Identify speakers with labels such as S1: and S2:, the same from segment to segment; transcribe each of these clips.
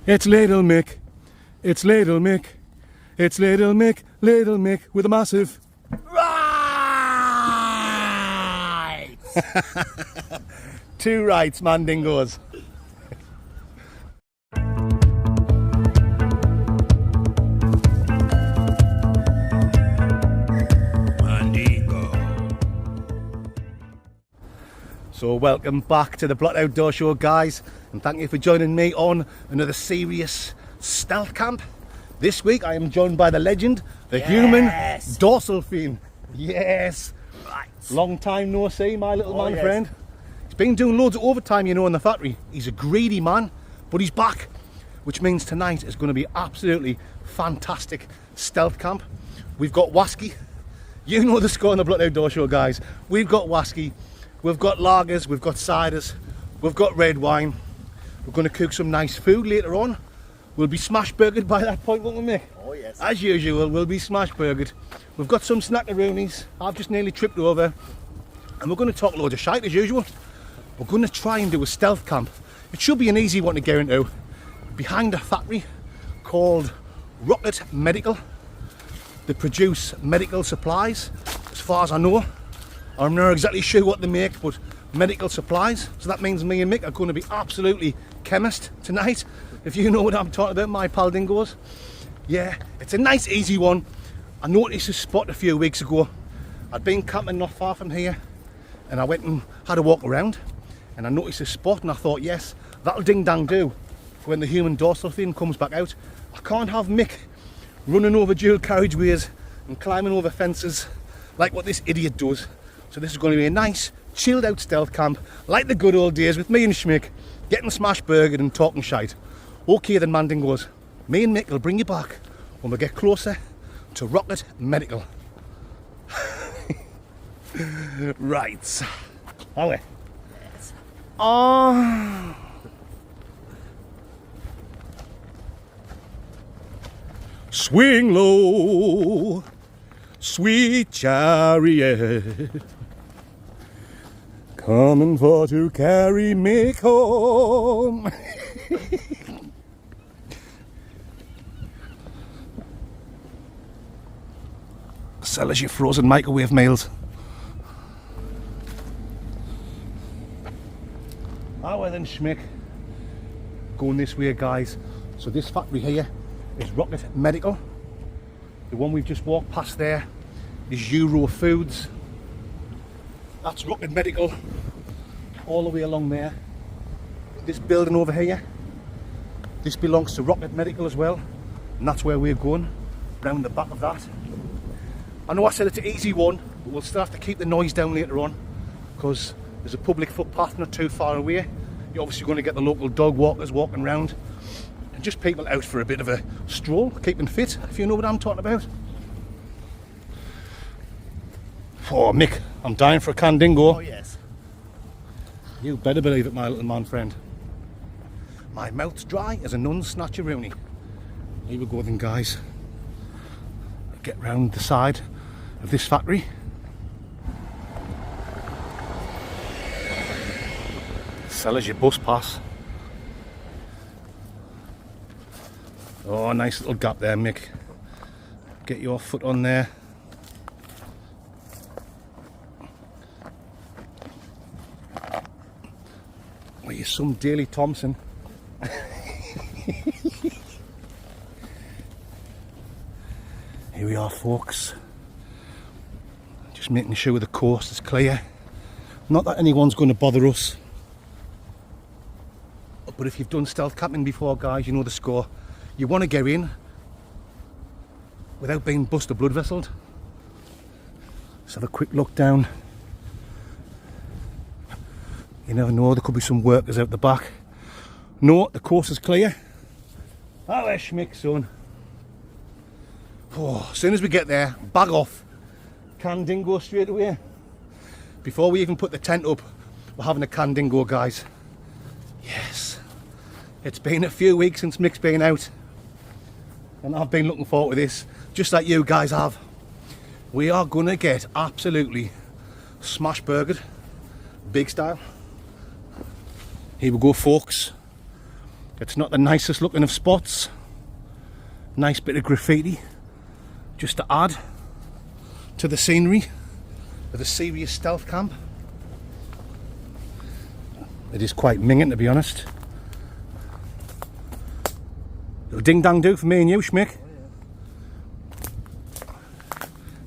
S1: It's Little Mick. It's Little Mick. It's Little Mick with a massive
S2: Right!
S1: two rights, Mandingos.
S2: Mandingo.
S1: So welcome back to the Blot Outdoor Show, guys, and thank you for joining me on another serious stealth camp. This week I am joined by the legend, the human dorsal fin. Yes!
S2: Right.
S1: Long time no see, my little man
S2: yes.
S1: friend. He's been doing loads of overtime, you know, in the factory. He's a greedy man, but he's back, which means tonight is going to be absolutely fantastic stealth camp. We've got Wasky. You know the score on the Blot Outdoor Show, guys. We've got Wasky. We've got lagers, we've got ciders, we've got red wine. We're going to cook some nice food later on. We'll be smash burgered by that point, won't we, Mick?
S2: Oh yes.
S1: As usual, we'll be smash burgered. We've got some snackaroonies. I've just nearly tripped over. And we're going to talk loads of shite as usual. We're going to try and do a stealth camp. It should be an easy one to get into. Behind a factory called Rocket Medical. They produce medical supplies, as far as I know. I'm not exactly sure what they make, but medical supplies. So that means me and Mick are going to be absolutely chemist tonight. If you know what I'm talking about, my pal dingoes. Yeah, it's a nice easy one. I noticed a spot a few weeks ago. I'd been camping not far from here, and I went and had a walk around, and I noticed a spot, and I thought, yes, that'll ding dang do for when the human dorsal fin comes back out. I can't have Mick running over dual carriageways and climbing over fences like what this idiot does. So this is going to be a nice, chilled out stealth camp, like the good old days with me and Schmick, getting smash burgered and talking shite. Okay then, Mandingos, me and Mick will bring you back when we get closer to Rocket Medical. Right. Are we?
S2: Yes.
S1: Oh. Swing low, sweet chariot, coming for to carry me home. Sell us your frozen microwave meals. Well then, Schmick, going this way, guys. So this factory here is Rocket Medical. The one we've just walked past there is Euro Foods. That's Rocket Medical all the way along there. This building over here, this belongs to Rocket Medical as well, and that's where we're going, round the back of that. I know I said it's an easy one, but we'll still have to keep the noise down later on, because there's a public footpath not too far away. You're obviously going to get the local dog walkers walking around, and just people out for a bit of a stroll, keeping fit, if you know what I'm talking about. Oh, Mick, I'm dying for a can dingo.
S2: Oh yes.
S1: You better believe it, my little man friend. My mouth's dry as a nun's snatcheroonie. Here we go then, guys. Get round the side of this factory. Sell us your bus pass. Oh, nice little gap there, Mick. Get your foot on there. Well, you're some Daly Thompson. Here we are, folks. Just making sure the coast is clear. Not that anyone's going to bother us. But if you've done stealth camping before, guys, you know the score. You want to get in without being busted blood vesseled. Let's have a quick look down. You never know, there could be some workers out the back. No, the coast is clear. Oh, there's Schmick, son. Oh, as soon as we get there, bag off. Can dingo straight away. Before we even put the tent up, we're having a can dingo, guys. Yes. It's been a few weeks since Mick's been out, and I've been looking forward to this, just like you guys have. We are gonna get absolutely smash burgered, big style. Here we go, folks. It's not the nicest looking of spots. Nice bit of graffiti just to add to the scenery of a serious stealth camp. It is quite minging, to be honest. Little ding dang do for me and you, Schmick.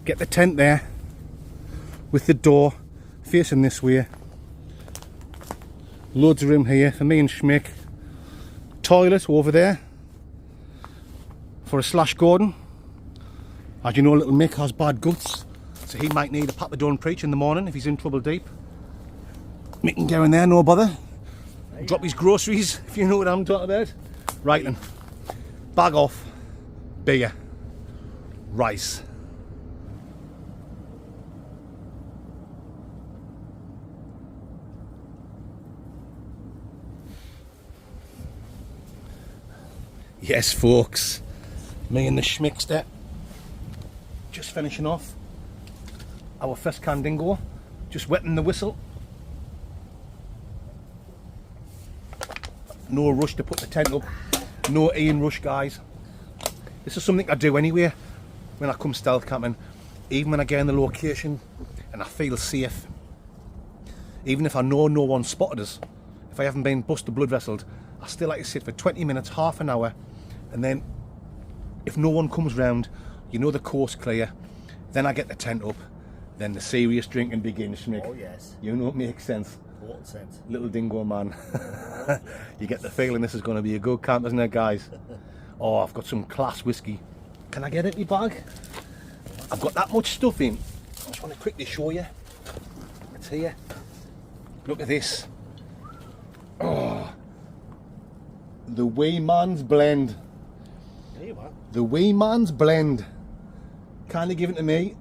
S1: Get the tent there with the door facing this way. Loads of room here for me and Schmick. Toilet over there for a slash Gordon. As you know, little Mick has bad guts, so he might need a Papa Don't Preach in the morning if he's in trouble deep. Mick can go in there, no bother. Drop his groceries, if you know what I'm talking about. Right then, bag off, beer, rice. Yes, folks, me and the Schmickster just finishing off our first can dingo, just wetting the whistle. No rush to put the tent up, no Ian rush, guys. This is something I do anyway when I come stealth camping, even when I get in the location and I feel safe. Even if I know no one spotted us, if I haven't been busted blood vesseled, I still like to sit for 20 minutes, half an hour, and then if no one comes round, you know the coast clear, then I get the tent up, then the serious drinking begins, Schmick.
S3: Oh yes.
S1: You know it makes sense.
S3: Total sense.
S1: Little dingo man. You get the feeling this is going to be a good camp, isn't it, guys? Oh, I've got some class whiskey. Can I get it in my bag? I've got that much stuff in. I just want to quickly show you. It's here. Look at this. Oh, the Wee Man's Blend.
S3: There you are.
S1: The Wee Man's Blend. Kindly given to me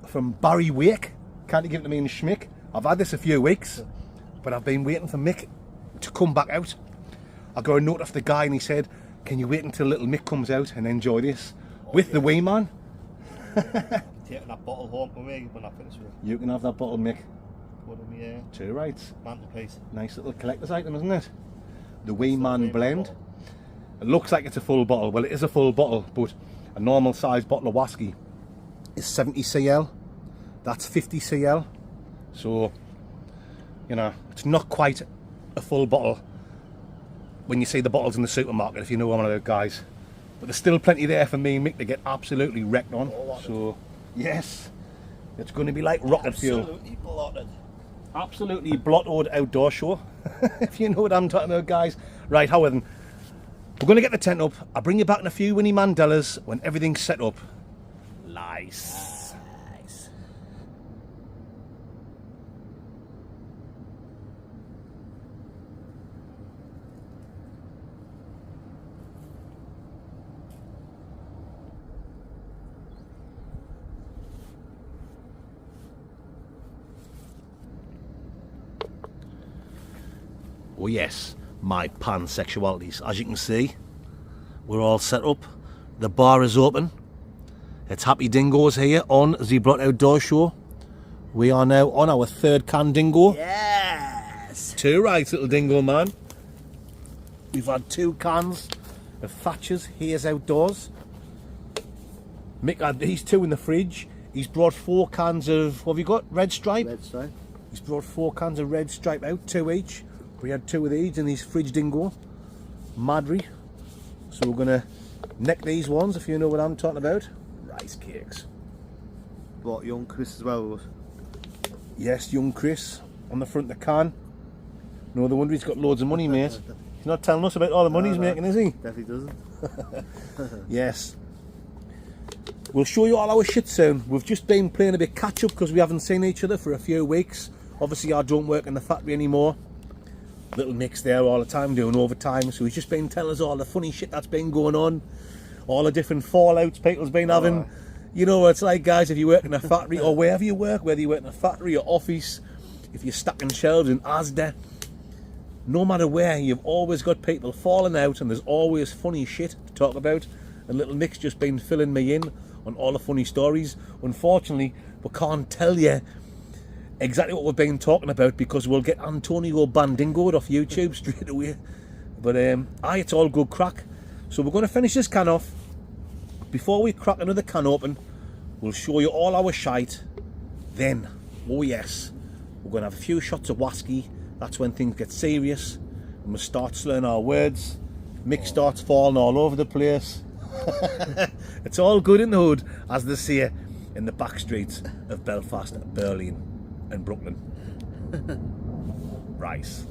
S1: from Barry Wake. Kindly given to me in Schmick. I've had this a few weeks, but I've been waiting for Mick to come back out. I got a note off the guy and he said, can you wait until little Mick comes out and enjoy this with the Wee Man?
S3: Taking that bottle home with me when I finish with it.
S1: You can have that bottle, Mick.
S3: Put it in the
S1: Two rights.
S3: mantelpiece.
S1: Nice little collector's item, isn't it? The Wee Man
S3: Wee Man
S1: Blend.
S3: bottle.
S1: It looks like it's a full bottle. Well, it is a full bottle, but a normal size bottle of whiskey is 70 cl. That's 50 cl. So, you know, it's not quite a full bottle when you see the bottles in the supermarket, if you know one of those guys. But there's still plenty there for me and Mick to get absolutely wrecked on. So, yes, it's going to be like rocket fuel.
S3: Absolutely blotted.
S1: Absolutely blottoed outdoor show, if you know what I'm talking about, guys. Right, however, we're going to get the tent up. I'll bring you back in a few Winnie Mandelas when everything's set up. Nice.
S3: Nice.
S1: Oh yes, my pansexualities. As you can see, we're all set up. The bar is open. It's Happy Dingoes here on the Blot Outdoor Show. We are now on our third can dingo.
S3: Yes.
S1: Two right, little dingo man. We've had 2 cans of Thatcher's Here's Outdoors. Mick had these 2 in the fridge. He's brought 4 cans of, what have you got? Red Stripe?
S3: Red Stripe.
S1: He's brought 4 cans of Red Stripe out, 2 each. We had 2 of these in these fridge dingo. Madry. So we're gonna neck these ones, if you know what I'm talking about. Rice cakes.
S3: What, young Chris as well?
S1: Yes, young Chris on the front of the can. No wonder he's got loads of money, mate. He's not telling us about all the money he's making, is he?
S3: Definitely doesn't.
S1: Yes. We'll show you all our shit soon. We've just been playing a bit catch up because we haven't seen each other for a few weeks. Obviously I don't work in the factory anymore. Little Mick's there all the time doing overtime, so he's just been telling us all the funny shit that's been going on, all the different fallouts people's been having. You know what it's like, guys, if you work in a factory or wherever you work, whether you work in a factory or office, if you're stacking shelves in Asda, no matter where, you've always got people falling out and there's always funny shit to talk about. And little Mick's just been filling me in on all the funny stories. Unfortunately, we can't tell you exactly what we've been talking about because we'll get Antonio Bandingoed off YouTube straight away. But it's all good crack. So we're going to finish this can off. Before we crack another can open, we'll show you all our shite. Then, oh yes, we're going to have a few shots of whiskey. That's when things get serious and we start slurring our words. Mick starts falling all over the place. It's all good in the hood, as they say in the back streets of Belfast, Berlin and Brooklyn. Rice.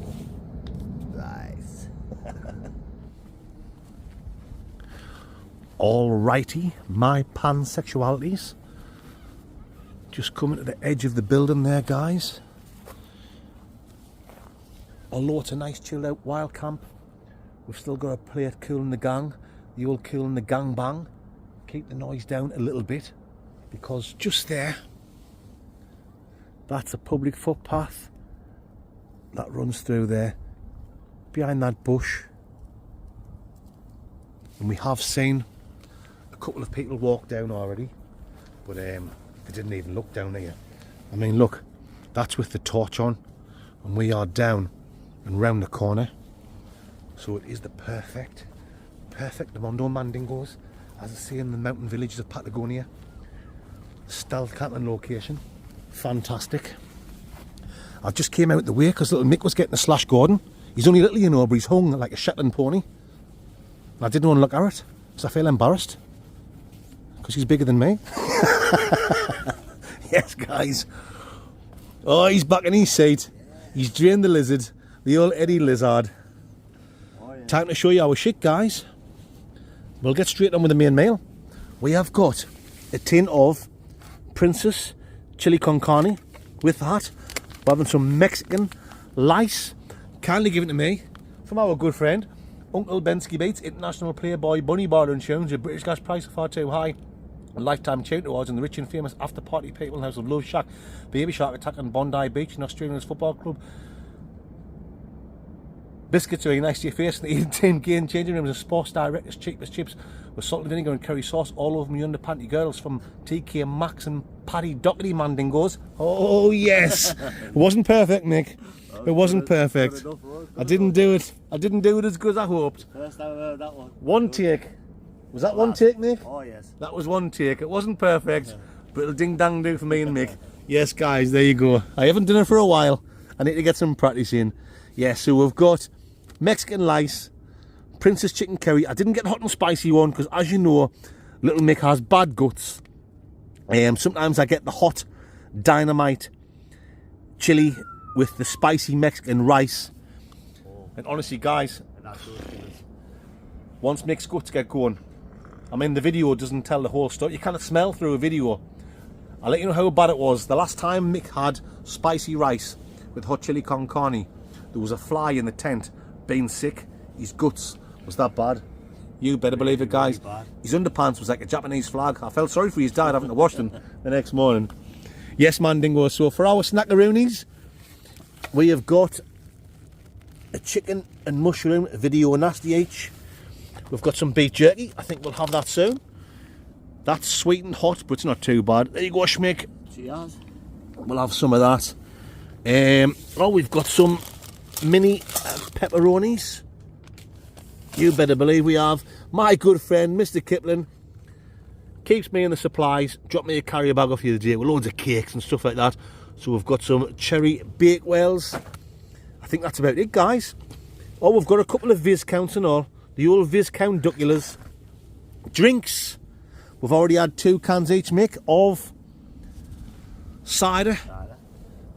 S1: Alrighty, my pansexualities. Just coming to the edge of the building there, guys. Although it's a nice chilled out wild camp, we've still got to play it cool in the gang. The old cool in the gang bang. Keep the noise down a little bit, because just there, that's a public footpath that runs through there, behind that bush. And we have seen a couple of people walk down already, but they didn't even look down there. I mean, look, that's with the torch on, and we are down and round the corner. So it is the perfect Mondo Mandingos, as I say, in the mountain villages of Patagonia. Stealth camping location, fantastic. I just came out the way because little Mick was getting a slash Gordon. He's only little, you know, but he's hung like a Shetland pony. And I didn't want to look at it because I feel embarrassed because he's bigger than me. Yes, guys. Oh, he's back in his seat. He's drained the lizard, the old Eddie Lizard. Oh, yeah. Time to show you our shit, guys. We'll get straight on with the main meal. We have got a tin of Princess chili con carne. With that, we're having some Mexican lice, kindly given to me from our good friend Uncle Bensky Bates, international playboy, bunny bar insurance, a British gas price far too high, a lifetime chain awards, and the rich and famous after party people house of Love Shack, Baby Shark Attack on Bondi Beach, an Australian football club. Biscuits are nice to your face, and the eating game changing rooms and sports directors, cheapest chips with salt and vinegar and curry sauce all over me underpanty girls from TK Maxx and Paddy Doherty Mandingos. Oh yes, it wasn't perfect, Mick. It wasn't perfect. I didn't do it. I didn't do it as good as I hoped.
S3: First time I heard that one.
S1: One take. Was that one take, Mick?
S3: Oh yes.
S1: That was one take. It wasn't perfect, but it'll ding dang do for me and Mick. Yes, guys, there you go. I haven't done it for a while. I need to get some practice in. Yeah, so we've got Mexican lice, Princess chicken curry. I didn't get the hot and spicy one because, as you know, little Mick has bad guts. Sometimes I get the hot dynamite chili with the spicy Mexican rice. And honestly, guys, once Mick's guts get going, I mean, the video doesn't tell the whole story. You cannot smell through a video. I'll let you know how bad it was. The last time Mick had spicy rice with hot chili con carne, there was a fly in the tent, being sick. His guts was that bad. You better believe it, guys. His underpants was like a Japanese flag. I felt sorry for his dad having to wash them the next morning. Yes, Mandingo. So for our snackaroonies, we have got a chicken and mushroom video nasty H. We've got some beef jerky. I think we'll have that soon. That's sweet and hot, but it's not too bad. There you go, Schmick.
S3: Cheers.
S1: We'll have some of that. Oh, we've got some mini pepperonis. You better believe we have. My good friend, Mr. Kipling, keeps me in the supplies. Dropped me a carrier bag off the other day with loads of cakes and stuff like that. So we've got some cherry bakewells. I think that's about it, guys. Oh, we've got a couple of Viscounts and all. The old Viscount Duculars. Drinks. We've already had 2 cans each, Mick, of cider.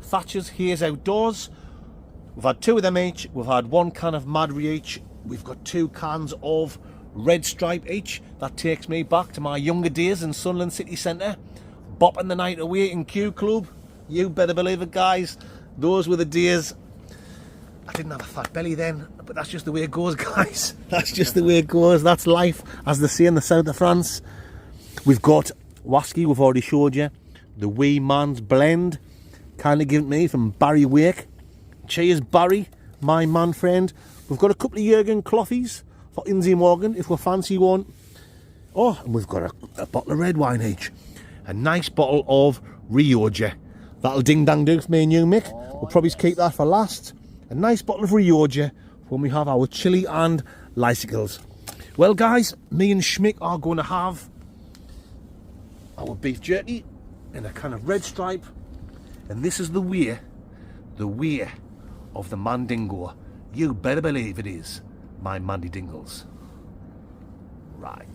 S1: Thatcher's Haze Outdoors. We've had 2 of them each. We've had 1 can of Madry each. We've got 2 cans of Red Stripe each. That takes me back to my younger days in Sunderland City Centre, bopping the night away in Q Club. You better believe it, guys. Those were the days. I didn't have a fat belly then, but that's just the way it goes, guys. That's just the way it goes. That's life, as they say in the south of France. We've got whiskey, we've already showed you. The Wee Man's Blend, kindly given to me from Barry Wake. Cheers, Barry, my man friend. We've got a couple of Jurgen Clothies for Inzy Morgan, if we fancy one. Oh, and we've got a bottle of red wine each. A nice bottle of Rioja. That'll ding dang do for me and you, Mick. We'll probably keep that for last. A nice bottle of Rioja when we have our chili and lysicles. Well guys, me and Schmick are going to have our beef jerky in a kind of red stripe, and this is the way of the Mandingo. You better believe it is, my Mandy Dingles. Right.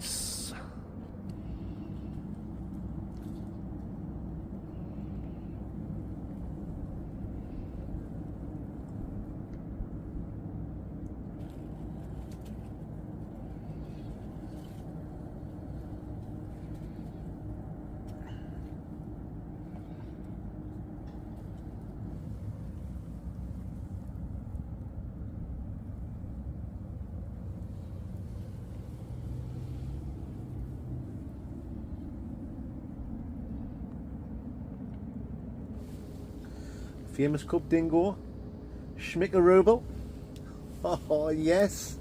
S1: Famous Cup Dingo, Schmickarooble. Oh yes.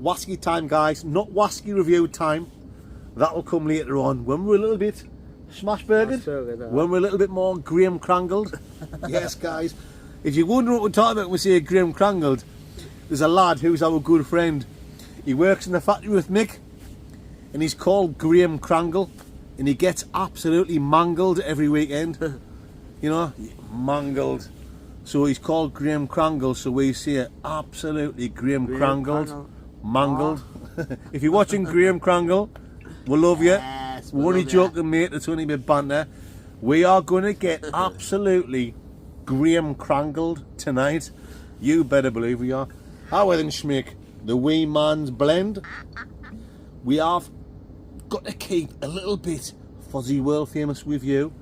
S1: Wasky time guys, not Wasky review time. That'll come later on when we're a little bit smashburgered, when we're a little bit more Graham Crangled. Yes guys, if you wonder what we're talking about when we say Graham Crangled, there's a lad who's our good friend. He works in the factory with Mick and he's called Graham Crangle, and he gets absolutely mangled every weekend. You know, mangled. So he's called Graham Crangle, so we say it absolutely Graham Crangled, mangled. If you're watching Graham Crangle, we love you.
S3: Yes,
S1: We're only joking, mate, it's only a bit banter. We are going to get absolutely Graham Crangled tonight. You better believe we are. How then, Schmick? The wee man's blend. We have got to keep a little bit fuzzy world famous with you,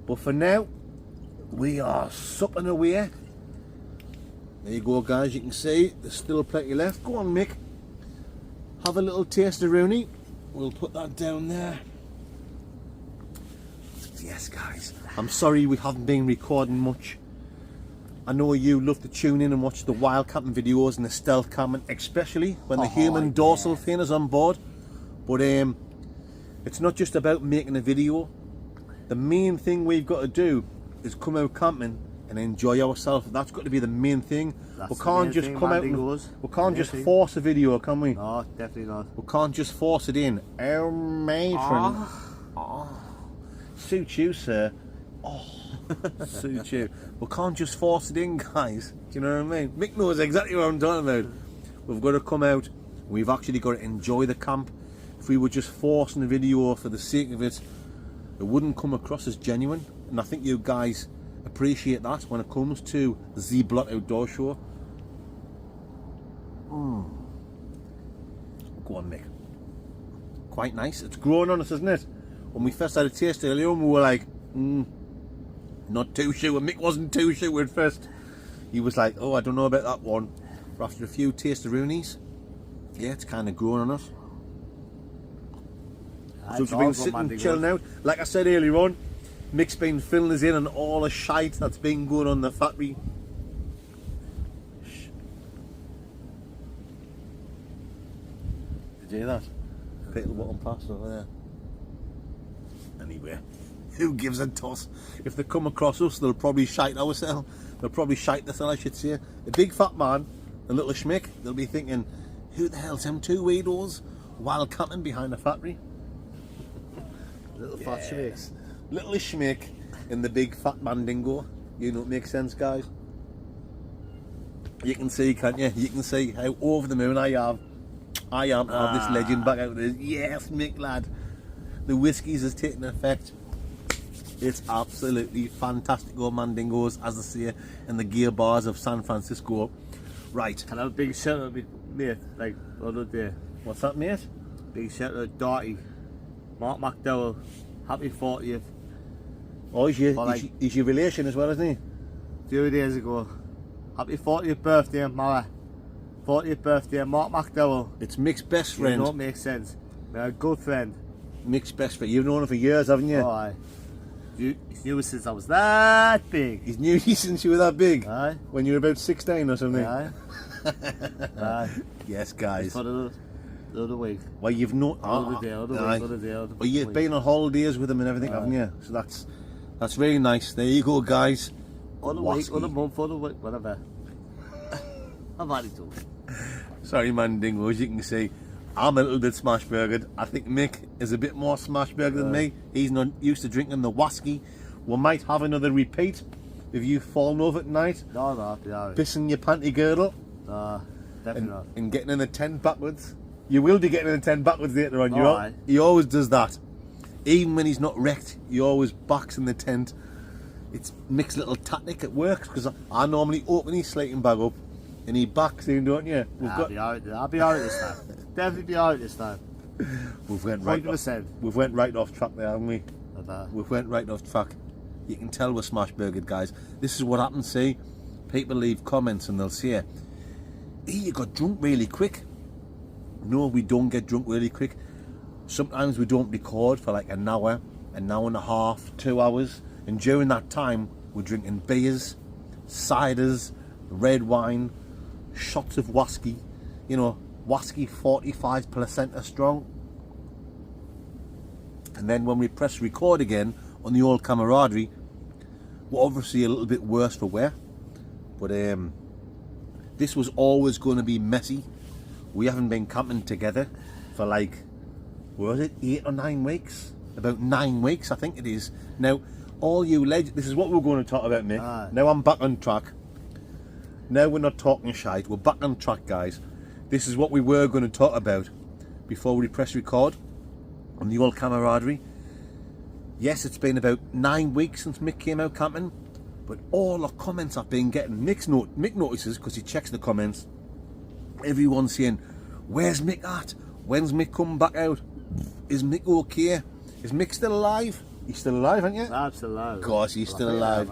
S1: but for now, we are supping away. There you go guys, you can see there's still plenty left. Go on Mick, have a little taste of Rooney. We'll put that down there. Yes guys, I'm sorry we haven't been recording much. I know you love to tune in and watch the wild camping videos and the stealth camping, especially when the human dorsal fin is on board. But it's not just about making a video. The main thing we've got to do is come out camping and enjoy ourselves. That's got to be the main thing. We can't just come out and, we can't just force a video, can we?
S3: No, definitely not.
S1: We can't just force it in. Oh matron. Oh. Suit you, sir. Oh, suit you. We can't just force it in, guys. Do you know what I mean? Mick knows exactly what I'm talking about. We've got to come out. We've actually got to enjoy the camp. If we were just forcing a video for the sake of it, it wouldn't come across as genuine. And I think you guys appreciate that when it comes to the Blot Outdoor Show. Go on, Mick. Quite nice. It's growing on us, isn't it? When we first had a taste earlier on, we were like, not too sure. Mick wasn't too sure at first. He was like, oh, I don't know about that one. But after a few taste of Roonies, yeah, it's kind of growing on us. So we've been sitting chilling out. Like I said earlier on, Mick's been filling us in on all the shite that's been going on in the factory. Did you hear that? Little bottom pass over there. Anyway, who gives a toss? If they come across us, they'll probably shite ourselves. They'll probably shite the cell, I should say. A big fat man, a little Schmick, they'll be thinking, who the hell's them two weirdos wild camping behind the factory?
S3: Little fat Schmick.
S1: Little Schmick in the big fat Mandingo. You know, it makes sense, guys. You can see, can't you? You can see how over the moon I am to have this legend back out there. Yes, Mick lad. The whiskies is taking effect. It's absolutely fantastic, old Mandingos, as they say in the gear bars of San Francisco. Right.
S3: Can I have a big shout out, mate? Like the other day.
S1: What's that, mate?
S3: Big shout out, Darty. Mark McDowell. Happy 40th.
S1: Oh, he's your relation as well, isn't he?
S3: A few days ago. Happy 40th birthday, Mara. 40th birthday, Mark McDowell.
S1: It's Mick's best friend.
S3: It don't make sense. My good friend.
S1: Mick's best friend. You've known him for years, haven't you?
S3: Oh, aye. He's knew since I was that big.
S1: He's knew you since you were that big?
S3: Aye.
S1: When you were about 16 or something?
S3: Aye. Aye.
S1: Yes, guys.
S3: For the other week.
S1: Well, you've known...
S3: Other day.
S1: Well, you've been on holidays with him and everything, haven't you? So that's really nice. There you go, guys.
S3: Other week, other month, other week, whatever. I'm only talking.
S1: Sorry, Mandingo, as you can see, I'm a little bit smash burgered. I think Mick is a bit more smash burgered than me. He's not used to drinking the whiskey. We might have another repeat if you've fallen over at night,
S3: No, no, no.
S1: pissing your panty girdle,
S3: No, definitely not.
S1: and getting in the tent backwards. You will be getting in the tent backwards later on.
S3: Aye.
S1: He always does that. Even when he's not wrecked, he always backs in the tent. It's Mick's little tactic. It works because I normally open his sleeping bag up and he backs in, don't you?
S3: I'll be out this time. Definitely be out this time.
S1: We've went right
S3: 100%.
S1: We've went right off track there, haven't we?
S3: But,
S1: We've went right off track. You can tell we're smash burgered, guys. This is what happens, see? People leave comments and they'll say, hey, you got drunk really quick. No, we don't get drunk really quick. Sometimes we don't record for like an hour and a half, 2 hours. And during that time, we're drinking beers, ciders, red wine, shots of whiskey. You know, whiskey 45% strong. And then when we press record again on the old camaraderie, we're obviously a little bit worse for wear. But this was always going to be messy. We haven't been camping together for like, what was it, 8 or 9 weeks? About 9 weeks, I think it is. Now, all you legends, this is what we're going to talk about, Mick.
S3: Aye.
S1: Now I'm back on track. Now we're not talking shite, we're back on track, guys. This is what we were going to talk about before we press record on the old camaraderie. Yes, it's been about 9 weeks since Mick came out camping, but all the comments I've been getting, Mick notices because he checks the comments. Everyone's saying, where's Mick at? When's Mick coming back out? Is Mick okay? Is Mick still alive? He's still alive, aren't you?
S3: I'm still alive.
S1: Of course, he's still alive.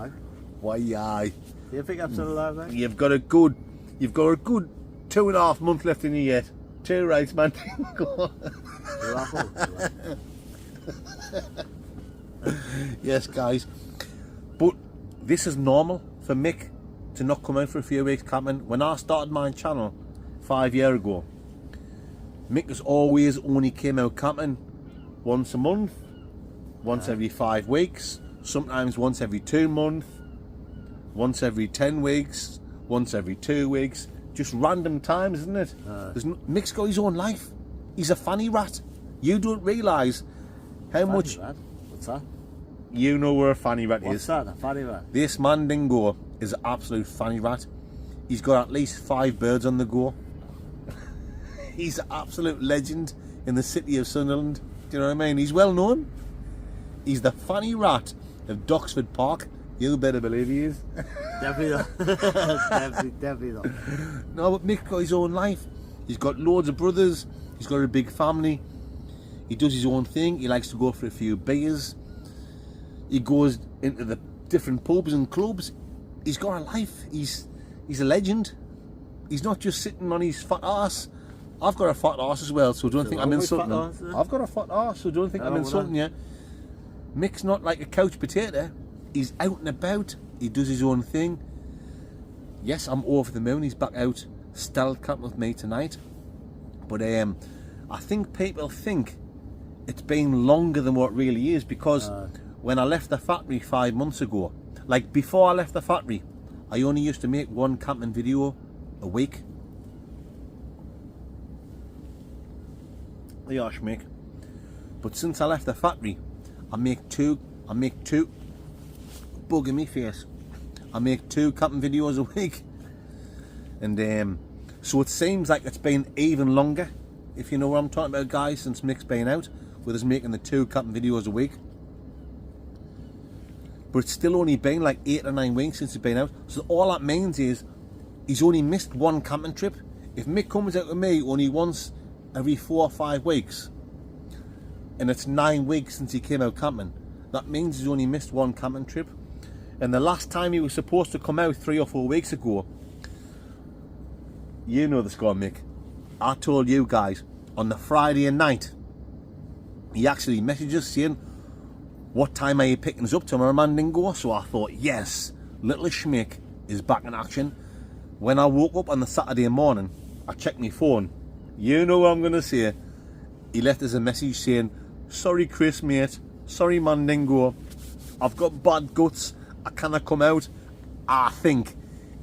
S1: Why, aye.
S3: Do you think I'm still alive, mate?
S1: You've got a good 2.5 months left in you yet. 2 rights, man. Go on. Yes, guys. But this is normal for Mick to not come out for a few weeks camping. When I started my channel 5 years ago, Mick has always only came out camping once a month, once every 5 weeks, sometimes once every 2 months, once every 10 weeks, once every 2 weeks. Just random times, isn't it? Mick's got his own life. He's a fanny rat. You don't realise how much...
S3: Rat? What's that?
S1: You know where a fanny rat
S3: What's
S1: is.
S3: that? A fanny rat?
S1: This Mandingo is an absolute fanny rat. He's got at least 5 birds on the go. He's an absolute legend in the city of Sunderland. Do you know what I mean? He's well known. He's the fanny rat of Doxford Park. You better believe he is.
S3: Definitely not. definitely not.
S1: No, but Mick's got his own life. He's got loads of brothers. He's got a big family. He does his own thing. He likes to go for a few beers. He goes into the different pubs and clubs. He's got a life. He's a legend. He's not just sitting on his fat ass. I've got a fat ass as well, so don't think I'm insulting him. I've got a fat ass, so don't think I'm insulting you. Mick's not like a couch potato. He's out and about. He does his own thing. Yes, I'm over the moon. He's back out stealth camp with me tonight. But I think people think it's been longer than what it really is, because when I left the factory 5 months ago, like before I left the factory, I only used to make 1 camping video a week. Yosh, Mick. But since I left the factory, I make two bug in me face. I make 2 camping videos a week. And so it seems like it's been even longer, if you know what I'm talking about, guys, since Mick's been out with us making the 2 camping videos a week. But it's still only been like 8 or 9 weeks since he's been out. So all that means is he's only missed 1 camping trip. If Mick comes out with me only once every 4 or 5 weeks, and it's 9 weeks since he came out camping, that means he's only missed 1 camping trip. And the last time he was supposed to come out 3 or 4 weeks ago, you know the score, Mick. I told you guys on the Friday night, he actually messaged us saying, what time are you picking us up tomorrow, Mandingo? So I thought, yes, little Schmick is back in action. When I woke up on the Saturday morning, I checked my phone. You know what I'm going to say. He left us a message saying, sorry Chris mate, sorry Mandingo, I've got bad guts, I cannot come out. I think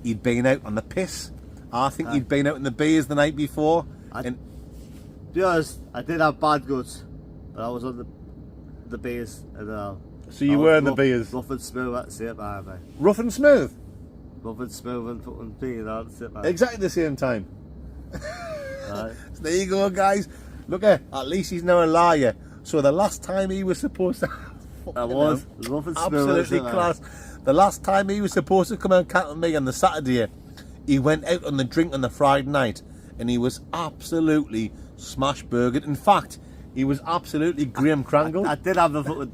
S1: he'd been out on the piss I think you'd been out in the beers the night before.
S3: To be honest, I did have bad guts, but I was on the beers and
S1: So you were in the beers.
S3: Rough and smooth at the same time, mate.
S1: Rough and smooth?
S3: Rough and smooth and fucking beer at the same time.
S1: Exactly the same time.
S3: Right.
S1: So there you go, guys. Look at least he's now a liar. So the last time he was supposed to
S3: I was rough and smooth.
S1: absolutely class. The last time he was supposed to come and catch with me on the Saturday, he went out on the drink on the Friday night and he was absolutely smash burgered. In fact, he was absolutely Graham Crangle.
S3: I did have the fucking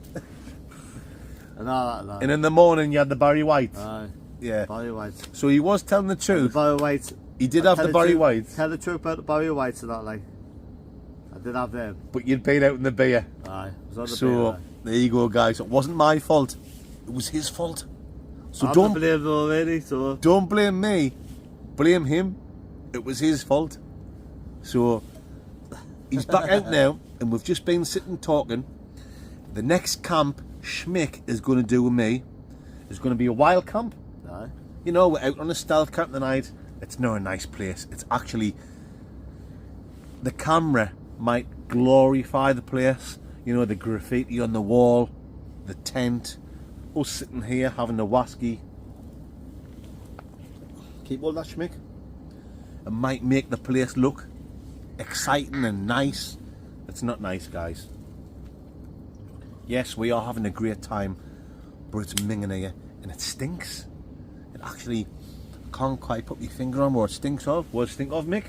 S3: and all that.
S1: And in the morning you had the Barry White.
S3: Aye.
S1: Yeah.
S3: Barry White.
S1: So he was telling the
S3: The
S1: truth.
S3: Barry White.
S1: He did have the Barry White.
S3: Tell the truth about the Barry Whites and that, like. I did have them.
S1: But you'd been out in the beer.
S3: Aye. It was on the
S1: So
S3: beer, aye.
S1: there you go, guys. It wasn't my fault. It was his fault. So
S3: I'm
S1: don't
S3: blamed already, so.
S1: don't blame me. Blame him. It was his fault. So he's back out now, and we've just been sitting talking. The next camp Schmick is going to do with me is going to be a wild camp.
S3: Aye.
S1: You know, we're out on a stealth camp tonight. It's not a nice place. It's actually, the camera might glorify the place. You know, the graffiti on the wall, the tent, us sitting here having a wasky. Keep all that, Schmick. It might make the place look exciting and nice. It's not nice, guys. Yes, we are having a great time, but it's minging here and it stinks. It actually, I can't quite put my finger on what it stinks of. What does it stink of, Mick?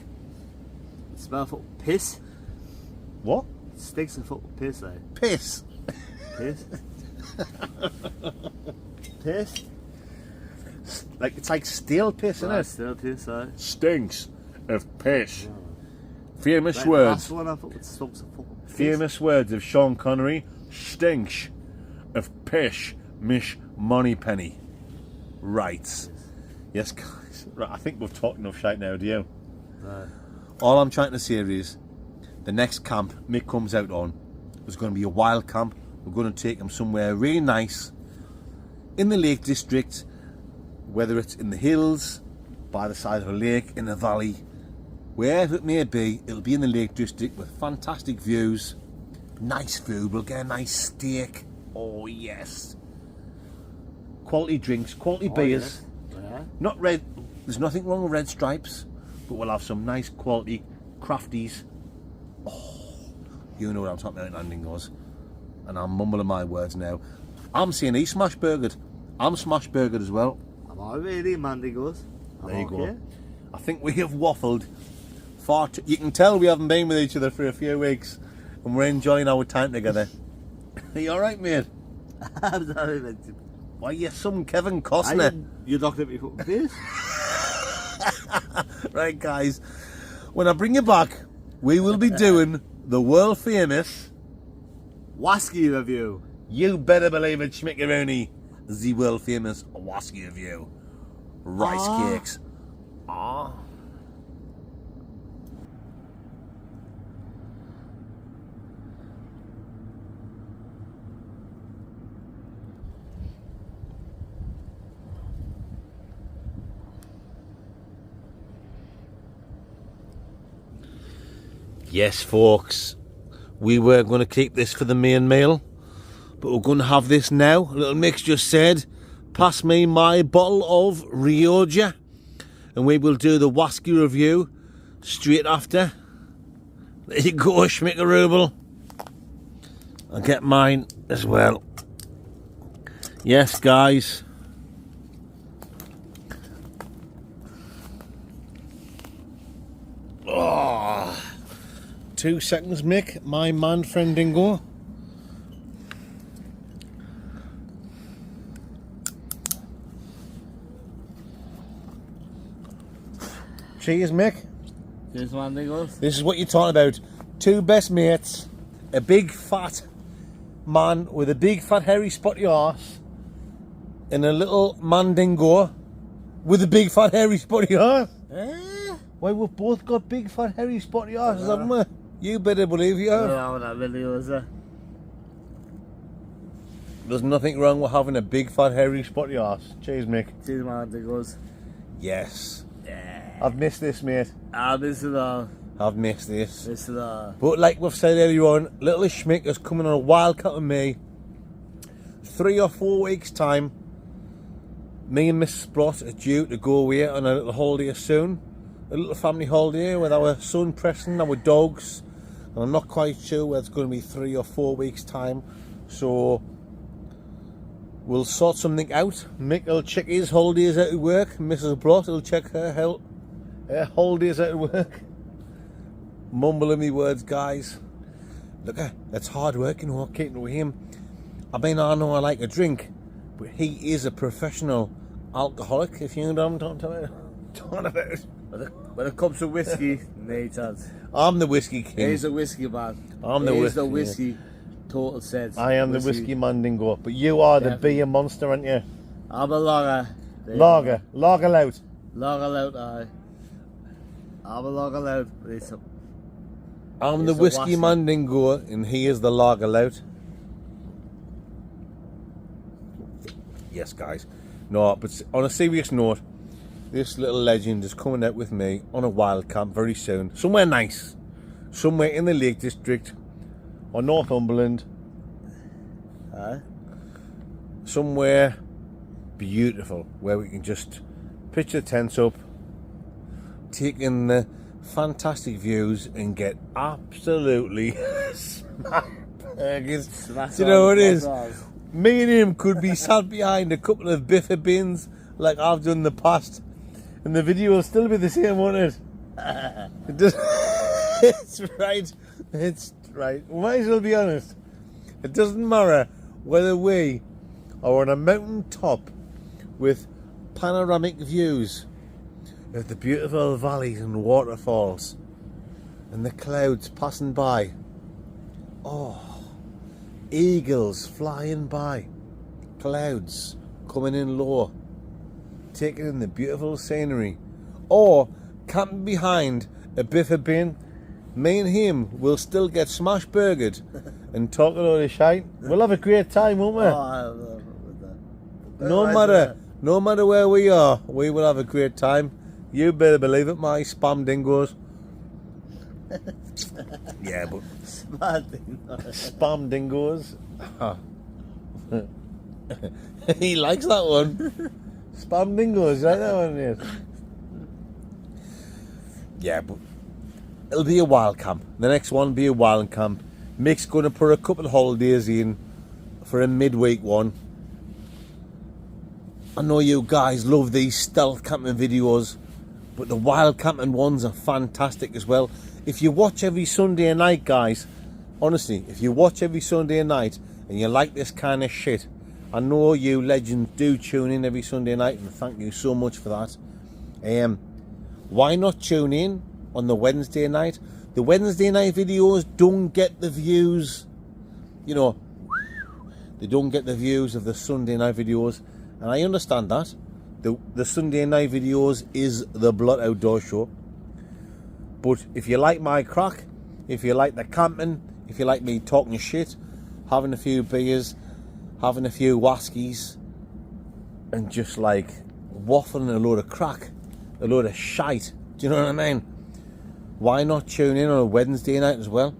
S3: It smells like piss.
S1: What?
S3: It stinks of fucking piss, eh?
S1: Piss.
S3: Piss? Piss?
S1: Like, it's like stale piss, isn't
S3: Right,
S1: it?
S3: still piss, eh?
S1: Stinks of piss. Famous
S3: Right, the
S1: words.
S3: last one I thought it stinks of fucking piss.
S1: Famous words of Sean Connery. Stinks of piss, Mish Moneypenny. Right. Yes, guys. Right, I think we've talked enough shite now, do you?
S3: Right.
S1: All I'm trying to say is, the next camp Mick comes out on is going to be a wild camp. We're going to take him somewhere really nice in the Lake District, whether it's in the hills, by the side of a lake, in a valley, wherever it may be. It'll be in the Lake District with fantastic views, nice food. We'll get a nice steak. Oh yes. Quality drinks, quality beers.
S3: Yeah.
S1: Not red. There's nothing wrong with Red Stripes, but we'll have some nice quality crafties. Oh, you know what I'm talking about, landing goes. And I'm mumbling my words now. I'm saying he's smash burgered. I'm smash burgered as well.
S3: I'm already Mandigos.
S1: There you go. I think we have waffled far too. You can tell we haven't been with each other for a few weeks, and we're enjoying our time together. Are you all right, mate?
S3: I'm sorry, mate.
S1: Why, you're some Kevin Costner.
S3: You knocked at me fucking face.
S1: Right, guys. When I bring you back, we will be doing the world famous.
S3: Wasky review.
S1: You better believe it, Schmickaroni. The world famous Wasky review. Rice cakes. Ah. Yes, folks. We were going to keep this for the main meal, but we're going to have this now. Little Mick's just said, pass me my bottle of Rioja, and we will do the Wasky review straight after. There you go, Schmickarooble. I'll get mine as well. Yes, guys. Oh. 2 seconds, Mick, my man friend Dingo. Cheers, Mick.
S3: Cheers, Mandigos.
S1: This is what you're talking about. 2 best mates, a big fat man with a big fat hairy spotty arse, and a little Mandingo with a big fat hairy spotty arse. Why, we've both got big fat hairy spotty arses, haven't we? You better believe you have.
S3: Yeah, that video is there.
S1: There's nothing wrong with having a big fat hairy spotty arse. Cheers, Mick.
S3: Cheers, Mandigos.
S1: Yes.
S3: Yeah.
S1: I've missed this, mate.
S3: Miss it all.
S1: I've missed this.
S3: Miss it all.
S1: But like we've said earlier on, little Schmick is coming on a wildcat with me. 3 or 4 weeks time. Me and Miss Sprott are due to go away on a little holiday soon. A little family holiday with our son Preston, our dogs. And I'm not quite sure whether it's going to be 3 or 4 weeks time. So we'll sort something out. Mick will check his holidays out of work. Mrs. Brott will check her holidays out of work. Mumbling me words, guys. Look, it's hard work, you know, keeping with him. I mean, I know I like a drink, but he is a professional alcoholic, if you know what I'm talking about.
S3: When it comes to whiskey, Nathan's.
S1: I'm the whiskey king.
S3: He's a whiskey man.
S1: I'm the
S3: He's
S1: whiskey
S3: the whiskey. Total sense.
S1: I am the whiskey mandingo, but you are the beer monster, aren't you?
S3: I'm a lager.
S1: Lager loud.
S3: Lager loud, aye. I'm a lager loud.
S1: I'm the
S3: It's a
S1: whiskey
S3: wassy.
S1: mandingo, and he is the lager loud. Yes, guys. No, but on a serious note, this little legend is coming out with me on a wild camp very soon. Somewhere nice. Somewhere in the Lake District or Northumberland.
S3: Aye.
S1: Somewhere beautiful where we can just pitch the tents up, take in the fantastic views and get absolutely smacked burgers. Do you know what it is? Me and him could be sat behind a couple of biffa bins like I've done in the past, and the video will still be the same, won't it? It does. It's right. It's right. We might as well be honest. It doesn't matter whether we are on a mountain top with panoramic views of the beautiful valleys and waterfalls and the clouds passing by. Oh. Eagles flying by, clouds coming in low, taking in the beautiful scenery, or camping behind a biffa bin. Me and him will still get smash burgered and talk a load of shite. We'll have a great time, won't we?
S3: Oh,
S1: No matter where we are, we will have a great time. You better believe it, my spam dingoes. Yeah, but spam dingoes. He likes that one. Spam dingoes, you like that one? Yes. Yeah, but it'll be a wild camp. The next one will be a wild camp. Mick's going to put a couple of holidays in for a midweek one. I know you guys love these stealth camping videos, but the wild camping ones are fantastic as well. If you watch every Sunday night, guys, honestly, if you watch every Sunday night and you like this kind of shit, I know you legends do tune in every Sunday night, and thank you so much for that. Why not tune in on the Wednesday night? The Wednesday night videos don't get the views, you know, they don't get the views of the Sunday night videos, and I understand that. The Sunday night videos is the Blood Outdoor Show. But if you like my crack, if you like the camping, if you like me talking shit, having a few beers, having a few whiskies, and just like waffling a load of crack, a load of shite, do you know what I mean? Why not tune in on a Wednesday night as well?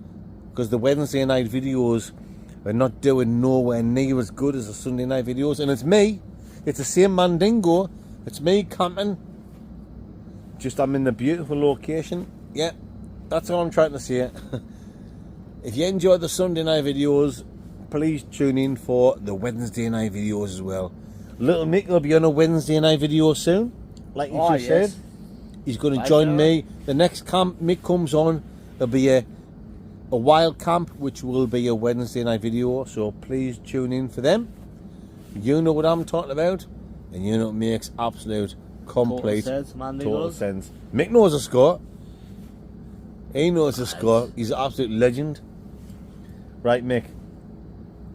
S1: Because the Wednesday night videos are not doing nowhere near as good as the Sunday night videos. And it's me, it's the same mandingo, it's me camping, just I'm in the beautiful location. Yeah, that's all I'm trying to say. If you enjoy the Sunday night videos, please tune in for the Wednesday night videos as well. Little Mick will be on a Wednesday night video soon, like you just said. He's going to join me. The next camp Mick comes on, there'll be a wild camp, which will be a Wednesday night video, so please tune in for them. You know what I'm talking about, and you know it makes absolute, complete, total sense. Mick knows a score. He knows a score. He's an absolute legend. Right, Mick.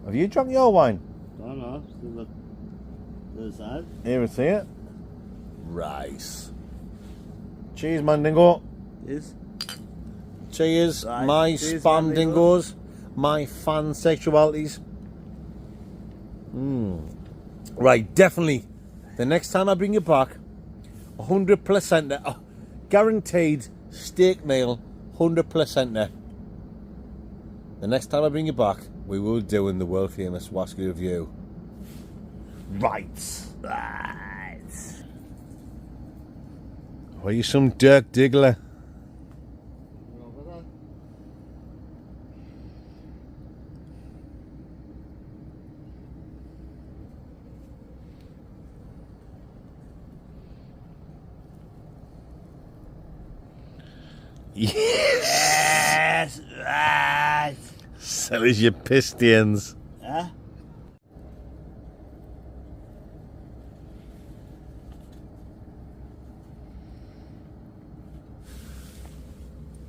S1: Have you drunk your wine?
S3: I don't know. Still the other side.
S1: Here, see it. Rice. Cheers, Mandingo.
S3: Yes.
S1: Cheers,
S3: Right.
S1: my
S3: Cheers,
S1: spam
S3: Mandingos.
S1: dingoes, my fan sexualities. Right, definitely. The next time I bring you back, 100%. guaranteed steak meal, 100% there. The next time I bring you back, we will do in the world famous Wasky review. Right. Are you some Dirk Diggler?
S3: Yes, right.
S1: Sell us your pistions.
S3: Huh?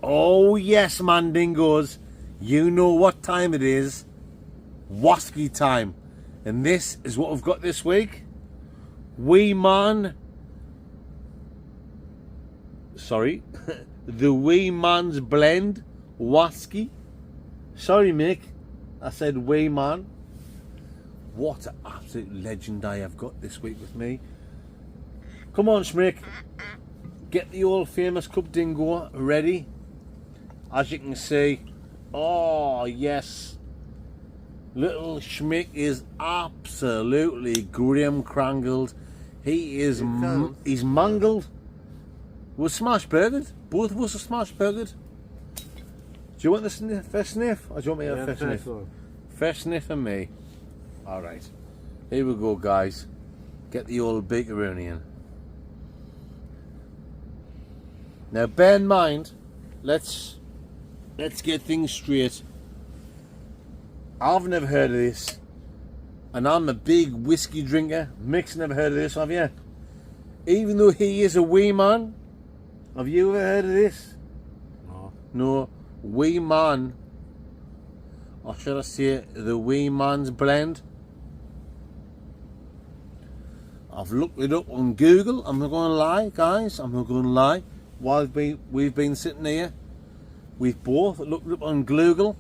S1: Oh yes, Mandingos, you know what time it is. Wasky time. And this is what we've got this week. Wee Man. Sorry. The Wee Man's Blend Wasky. Sorry, Mick. I said Wee Man. What an absolute legend I have got this week with me. Come on, Schmick. Get the old famous Cup Dingo ready. As you can see, oh yes, little Schmick is absolutely grim-crangled. He is, he's mangled. We're smash burgered. Both of us are smash burgered. Do you want the first sniff, or do you want me to have first sniff? First sniff and me. Alright, here we go, guys. Get the old bakeroni in. Now bear in mind, let's get things straight. I've never heard of this, and I'm a big whiskey drinker. Mick's never heard of this, have you? Even though he is a wee man, have you ever heard of this?
S3: No.
S1: No, Wee Man, or should I say the Wee Man's Blend? I've looked it up on Google. I'm not going to lie, guys. I'm not going to lie. While we've been sitting here, we've both looked it up on Google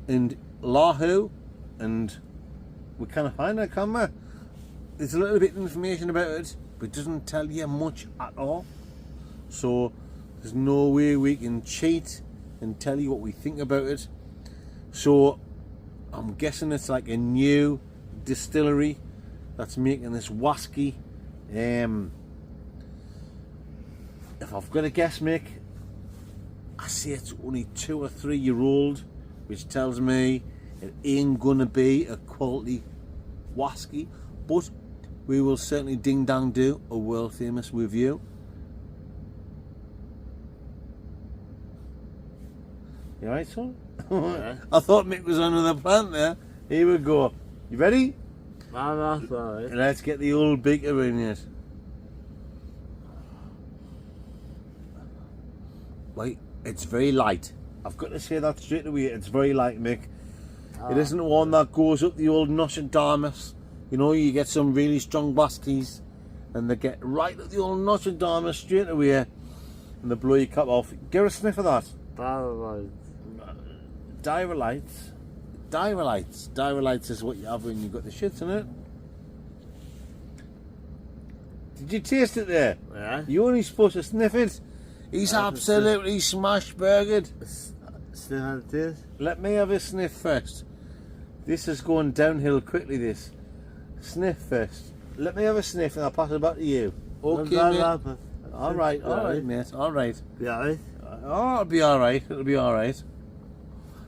S1: and Yahoo, and we can't find it, can we? There's a little bit of information about it, but it doesn't tell you much at all. So there's no way we can cheat and tell you what we think about it. So I'm guessing it's like a new distillery that's making this wasky. If I've got to guess, Mick, I say it's only 2 or 3 year old, which tells me it ain't gonna be a quality wasky, but we will certainly ding dang do a world famous review. You alright, son?
S3: Yeah.
S1: I thought Mick was on another plant there. Here we go. You ready?
S3: No, that's alright.
S1: Let's get the old beaker in it. Wait, it's very light. I've got to say that straight away. It's very light, Mick. It isn't one that goes up the old Nostradamus. You know, you get some really strong whiskies and they get right at the old Nostradamus straight away and they blow your cap off. Give a sniff of that. Diarylites. Diarylites is what you have when you've got the shits in it. Did you taste it there?
S3: Yeah.
S1: You're only supposed to sniff it. He's absolutely smash burgered.
S3: Still have it.
S1: Let me have a sniff first. This is going downhill quickly, this. Sniff first. Let me have a sniff and I'll pass it back to you. Okay, mate. Alright, mate. Alright.
S3: Yeah, right.
S1: Oh, it'll be alright. It'll be alright.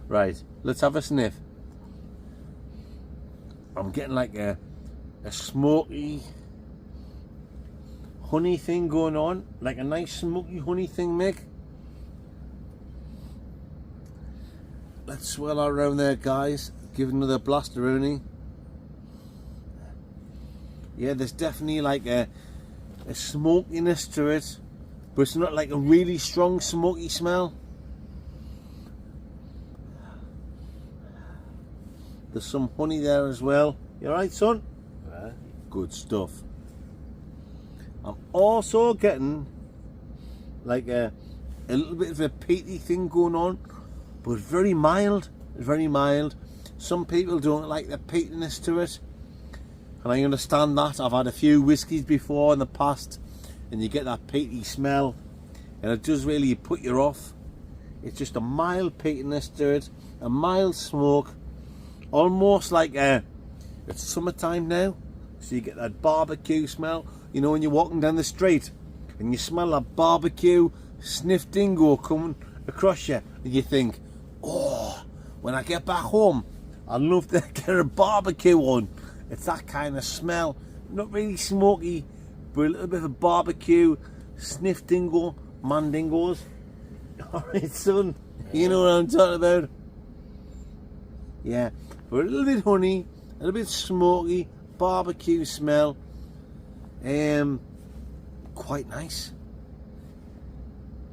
S1: Right, let's have a sniff. I'm getting like a smoky honey thing going on. Like a nice smoky honey thing, Mick. Let's swirl around there, guys. Give it another blasteroni. Yeah, there's definitely like a smokiness to it, but it's not like a really strong smoky smell. There's some honey there as well. You alright, son?
S3: Yeah.
S1: Good stuff. I'm also getting like a little bit of a peaty thing going on, but very mild. Very mild. Some people don't like the peatiness to it, and I understand that. I've had a few whiskies before in the past
S4: and you get that peaty smell, and it does really put you off. It's just a mild peatiness to it, a mild smoke, almost like it's summertime now, so you get that barbecue smell. You know, when you're walking down the street and you smell that barbecue sniff dingo coming across you, and you think, oh, when I get back home, I'd love to get a barbecue on. It's that kind of smell, not really smoky, but a little bit of barbecue, sniff dingo, mandingos. Alright, son, you know what I'm talking about. Yeah, but a little bit honey, a little bit smoky, barbecue smell. Quite nice.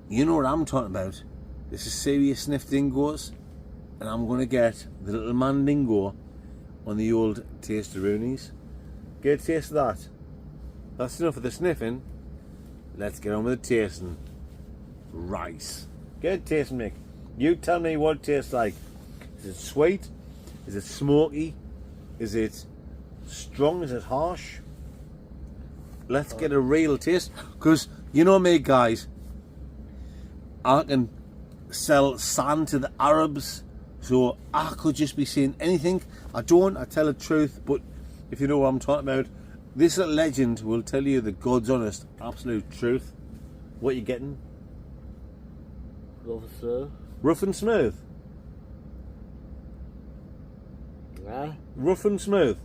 S4: You know what I'm talking about. This is serious sniff dingoes, and I'm going to get the little mandingo on the old taste-a-roonies. Get a taste of that. That's enough of the sniffing. Let's get on with the tasting. Rice. Get a taste, Mick. You tell me what it tastes like. Is it sweet? Is it smoky? Is it strong? Is it harsh? Let's get a real taste. Because you know me, guys, I can sell sand to the Arabs, so I could just be saying anything. I don't, I tell the truth, but if you know what I'm talking about, this legend will tell you the God's honest, absolute truth. What you getting?
S3: Rough and smooth.
S4: Rough and smooth.
S3: Yeah.
S4: Rough and smooth.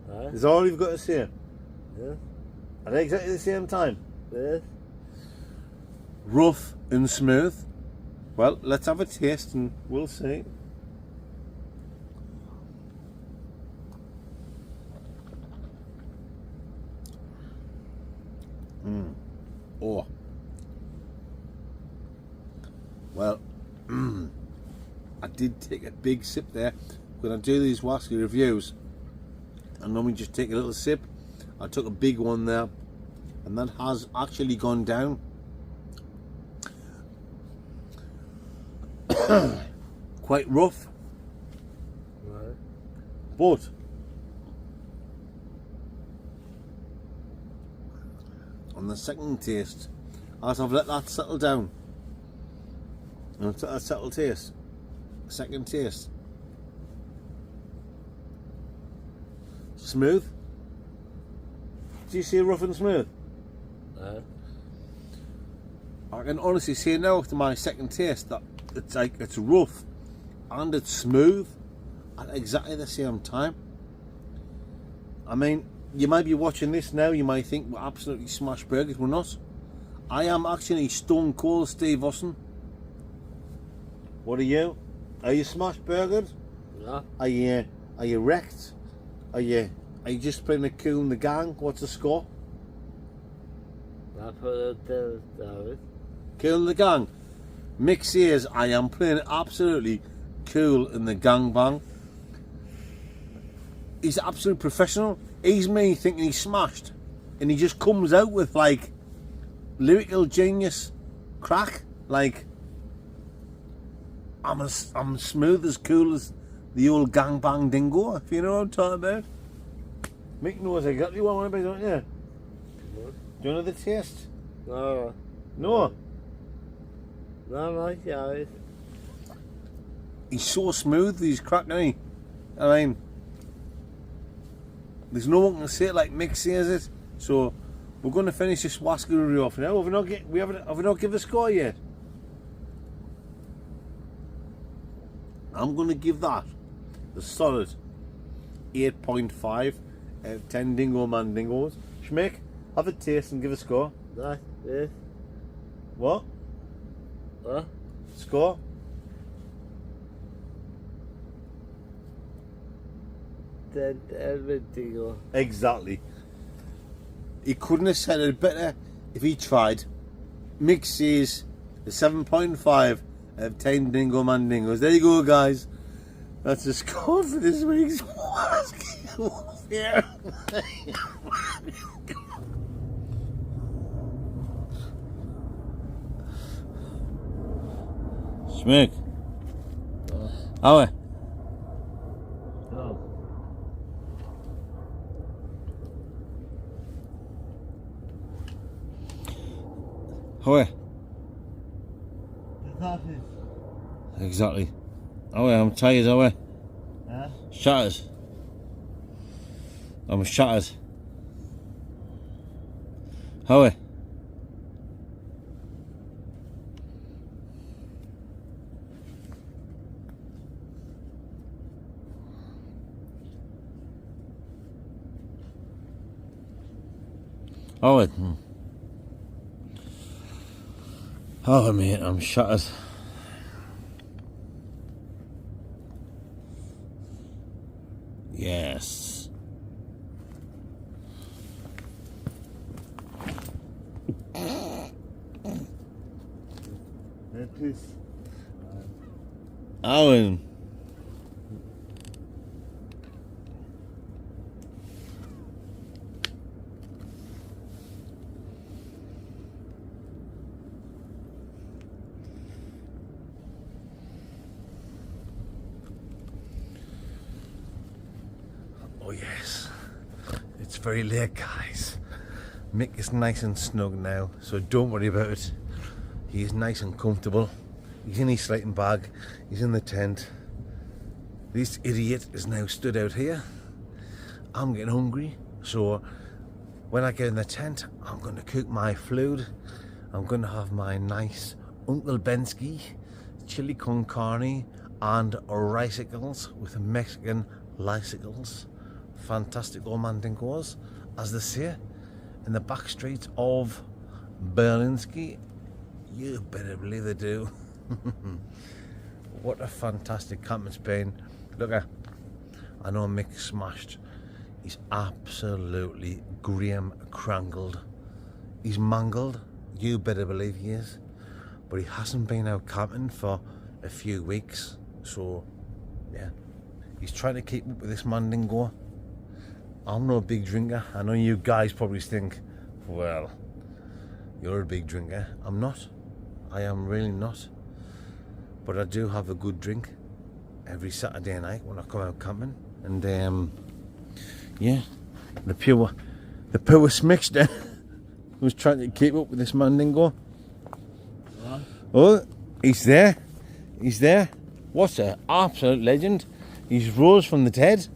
S3: Yeah.
S4: Is all you've got to say.
S3: Yeah.
S4: Are they exactly the same time?
S3: Yeah.
S4: Rough and smooth. Well, let's have a taste and we'll see. Oh. Well, I did take a big sip there. When I do these whiskey reviews, I normally just take a little sip. I took a big one there, and that has actually gone down. Quite rough,
S3: Right.
S4: but on the second taste, as I've let that settle down, and that settle taste, second taste, smooth. Do you see rough and smooth?
S3: Yeah.
S4: I can honestly say now after my second taste that it's like it's rough and it's smooth at exactly the same time. I mean, you might be watching this now, you might think we're absolutely smash burgers. We're not. I am actually Stone Cold Steve Austin. What are you? Are you smash burgered?
S3: Yeah.
S4: Are you wrecked? Are you just playing a cool in the gang? What's the score?
S3: I put it down.
S4: Cool in the gang. Mick says I am playing absolutely cool in the gangbang. He's an absolute professional. He's me thinking he's smashed, and he just comes out with like lyrical genius crack. Like I'm smooth as cool as the old gangbang dingo. If you know what I'm talking about. Mick knows exactly what I'm on about, don't you? Do you know the taste?
S3: No.
S4: No.
S3: No, like guys.
S4: He's so smooth, he's crack, isn't he? I mean, there's no one can say it like Mick says it. So we're going to finish this whiskey review off now. Have we not given a score yet? I'm going to give that the solid 8.5 out of 10 Dingo Man Dingos. Schmick, have a taste and give a score.
S3: That is.
S4: What?
S3: Huh?
S4: Score?
S3: Then everything.
S4: Exactly. He couldn't have said it better if he tried. Mick says a 7.5 out of 10 Dingo Man Dingos. There you go, guys. That's the score for this week's whiskey. Yeah. Schmick. How are
S3: Oh.
S4: How are you?
S3: The coffee.
S4: Exactly. How are you? I'm tired, how are you?
S3: Yeah?
S4: Shattered. I'm shattered. How are you? How are you? Oh mate, I'm shattered. Yes.
S3: That piece.
S4: Owen.
S1: Oh yes, it's very late guys. Mick is nice and snug now, so don't worry about it. He is nice and comfortable. He's in his sleeping bag, he's in the tent. This idiot is now stood out here. I'm getting hungry, so when I get in the tent, I'm going to cook my food. I'm going to have my nice Uncle Bensky chili con carne and ricicles with Mexican lysicles. Fantastic old mandingos, as they say, in the back streets of Berlinski. You better believe they do. What a fantastic camp it's been. Look at, I know Mick smashed. He's absolutely Graham crangled. He's mangled. You better believe he is. But he hasn't been out camping for a few weeks. So, yeah. He's trying to keep up with this mandingo. I'm not a big drinker. I know you guys probably think, well, you're a big drinker. I'm not. I am really not. But I do have a good drink every Saturday night when I come out camping. And yeah, the pure Smickster who's trying to keep up with this mandingo.
S3: What?
S1: Oh, he's there. He's there. What's an absolute legend. He's rose from the dead.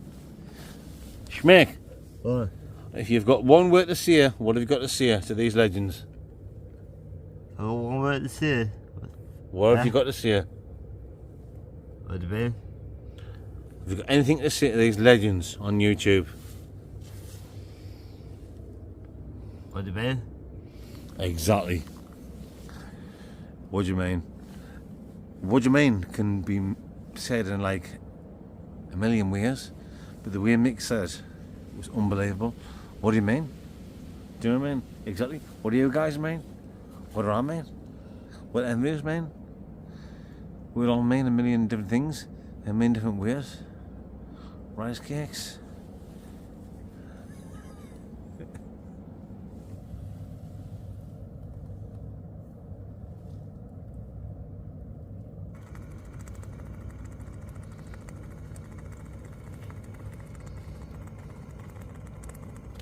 S1: Schmick,
S3: What?
S1: if you've got one word to say, what have you got to say to these legends?
S3: I got one word to say.
S1: What have you got to say?
S3: What do you mean?
S1: Have you got anything to say to these legends on YouTube?
S3: What do you mean?
S1: Exactly. What do you mean? What do you mean can be said in like a million ways, but the way Mick said it was unbelievable. What do you mean? Do you know what I mean? Exactly. What do you guys mean? What do I mean? What Andrews mean? We all mean a million different things in many different ways. Rice cakes.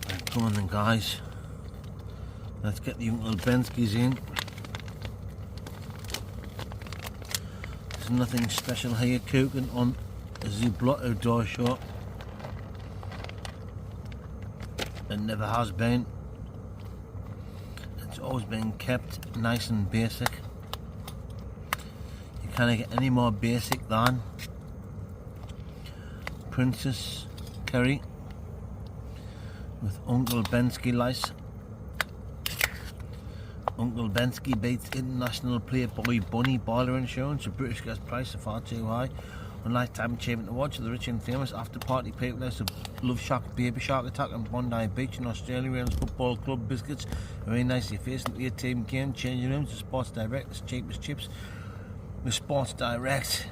S1: Right, come on then guys. Let's get the Uncle Benskys in. There's nothing special here cooking on the block outdoor shop. It never has been. It's always been kept nice and basic. You can't get any more basic than Princess Curry with Uncle Bensky lice. Uncle Bensky beats international Playboy Bunny boiler insurance. The British gas prices are far too high. On lifetime achievement awards, the rich and famous after party people like the Love Shack Baby Shark Attack on Bondi Beach in Australia, Wales Football Club biscuits. Very nicely faced into your team game, changing rooms to Sports Direct, as cheap as chips with Sports Direct.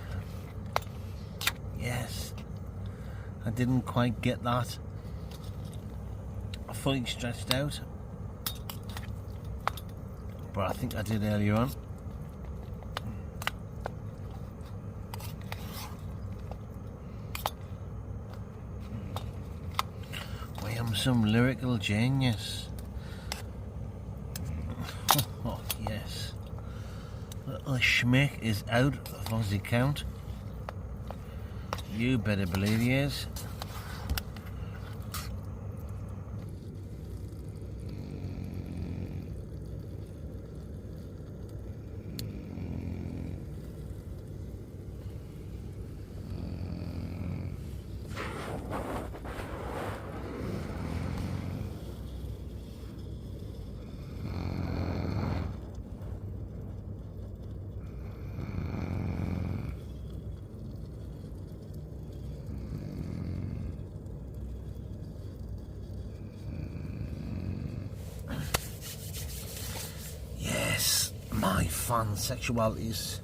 S1: Yes, I didn't quite get that. Fully stretched out, but I think I did earlier on. I am some lyrical genius. Oh yes.
S4: Schmick is out of the count. You better believe he is. My fan sexualities.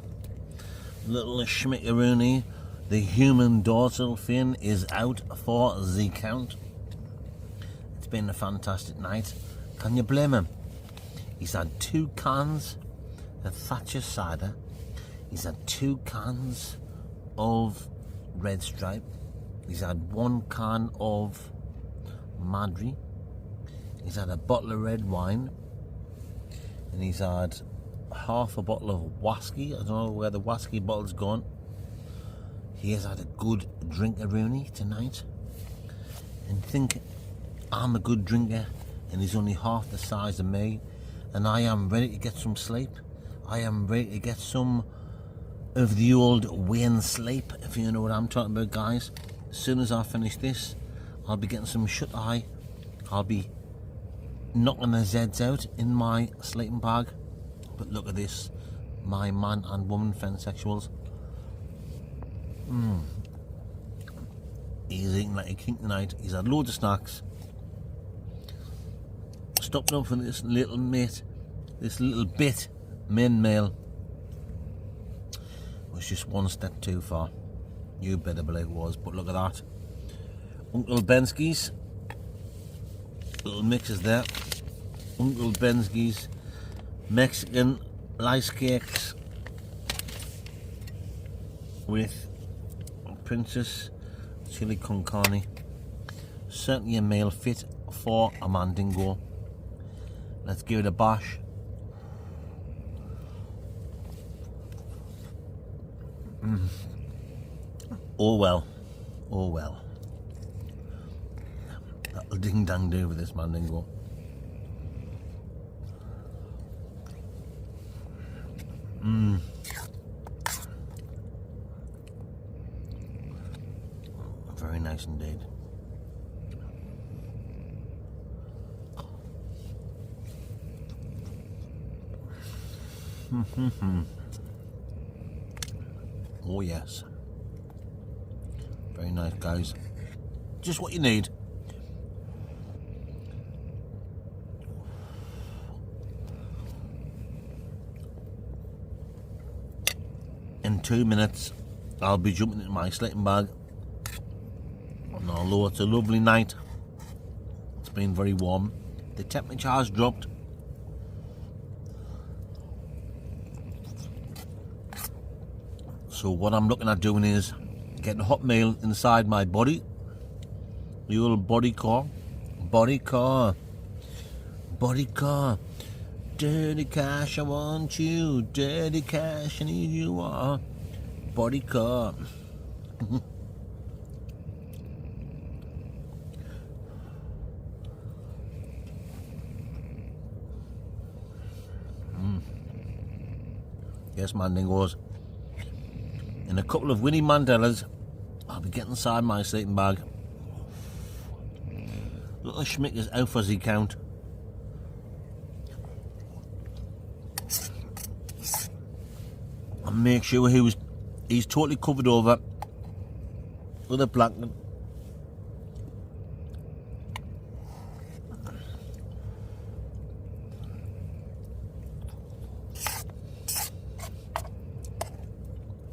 S4: Little Schmickaroony, the human dorsal fin, is out for the count. It's been a fantastic night. Can you blame him? He's had 2 cans of Thatcher cider. He's had 2 cans of Red Stripe. He's had 1 can of Madry. He's had a bottle of red wine. And he's had half a bottle of whiskey. I don't know where the whiskey bottle's gone. He has had a good drinker-rooney tonight. And think I'm a good drinker and he's only half the size of me, and I am ready to get some sleep. I am ready to get some of the old Wayne sleep, if you know what I'm talking about, guys. As soon as I finish this, I'll be getting some shut-eye. I'll be knocking the Zeds out in my sleeping bag. But look at this, my man and woman fansexuals. He's eating like a king tonight. He's had loads of snacks. Stopping up for this little mate, this little bit main male was just one step too far. You better believe it was. But look at that, Uncle Bensky's little mix is there. Uncle Bensky's Mexican rice cakes with Princess chili con carne. Certainly a meal fit for a mandingo. Let's give it a bash. Oh well, oh well. That'll ding dang do with this mandingo. Very nice indeed. Oh yes. Very nice, guys. Just what you need. In 2 minutes, I'll be jumping into my sleeping bag. And although it's a lovely night, it's been very warm. The temperature has dropped. So what I'm looking at doing is getting a hot meal inside my body. The old body car. Body car. Body car. Dirty cash, I want you. Dirty cash, I need you are. Body car. Yes, mandingos. In a couple of Winnie Mandelas, I'll be getting inside my sleeping bag. Little Schmick is out for the count. And make sure he's totally covered over with a blanket.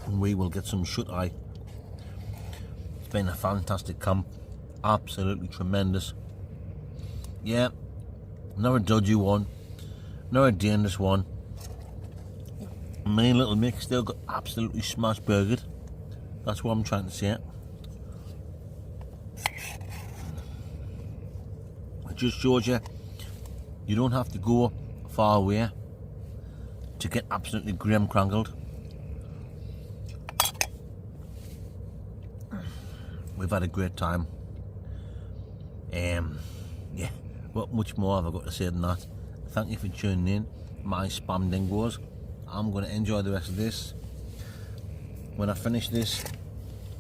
S4: And we will get some shut-eye. It's been a fantastic camp. Absolutely tremendous. Yeah, not a dodgy one, not a dangerous one. Me and little Mick still got absolutely smash burgered. That's what I'm trying to say. It just shows you don't have to go far away to get absolutely graham crankled. We've had a great time. Yeah, what much more have I got to say than that? Thank you for tuning in, my spam dingoes. I'm going to enjoy the rest of this. When I finish this,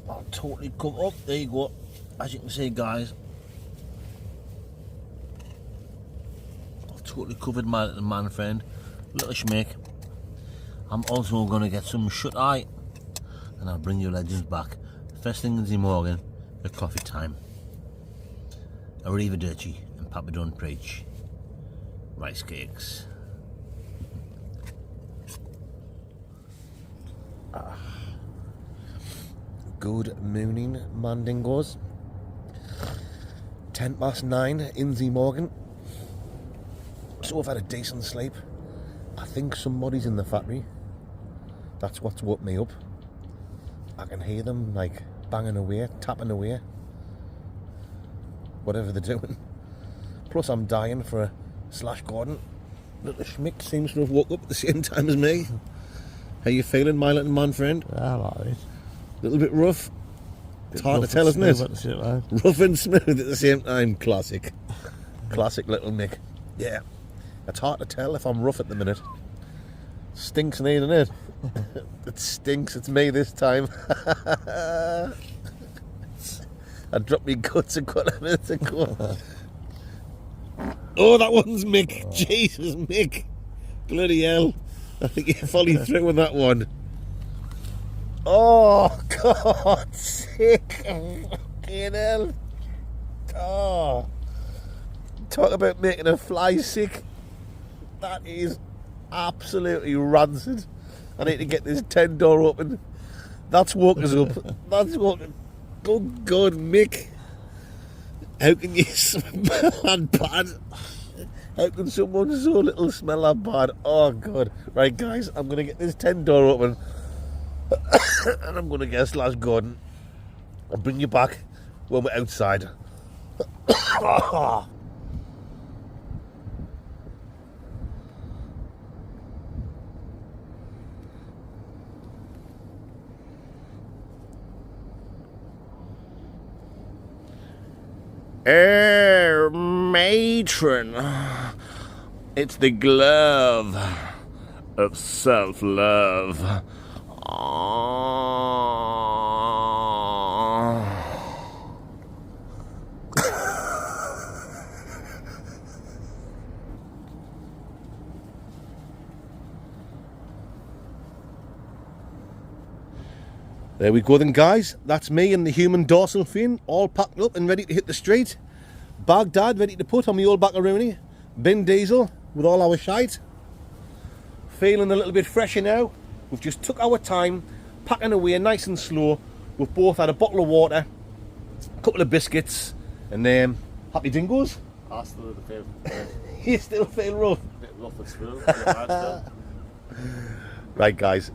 S4: I'll totally come up. There you go. As you can see, guys, I've totally covered my little man friend, little Mick. I'm also going to get some shut eye, and I'll bring you legends back first thing in the morning for coffee time. Arrivederci and Papa don't preach. Rice cakes. Good morning, mandingos. 9:10 in the morning. So I've had a decent sleep. I think somebody's in the factory. That's what's woke me up. I can hear them like banging away, tapping away. Whatever they're doing. Plus I'm dying for a slash Gordon. Little Schmick seems to have woke up at the same time as me. How you feeling, my little man friend?
S3: I like it.
S4: A little bit rough. It's hard to tell, isn't it? Rough and smooth at the same time. Classic. Classic little Mick. Yeah. It's hard to tell if I'm rough at the minute. Stinks needing it. It stinks. It's me this time. I dropped me guts a couple of minutes ago. Oh, that one's Mick. Jesus, Mick. Bloody hell. I think you're fully through on that one. Oh, God, sick. Fucking hell. Oh. Talk about making a fly sick. That is absolutely rancid. I need to get this tent door open. That's woke us up. That's woken. Good God, Mick. How can you smell that bad? How can someone so little smell that bad? Oh, God. Right, guys, I'm going to get this tent door open. And I'm going to get a slash Gordon. I'll bring you back when we're outside. Matron. It's the glove of self-love. There we go then, guys. That's me and the human dorsal fin all packed up and ready to hit the street. Baghdad ready to put on the old Baccaroni. Bin Diesel with all our shite. Feeling a little bit fresher now. We've just took our time, packing away nice and slow. We've both had a bottle of water, a couple of biscuits, and happy dingoes.
S3: I still feel
S4: You still feel rough?
S3: a bit rough at school.
S4: Right, guys,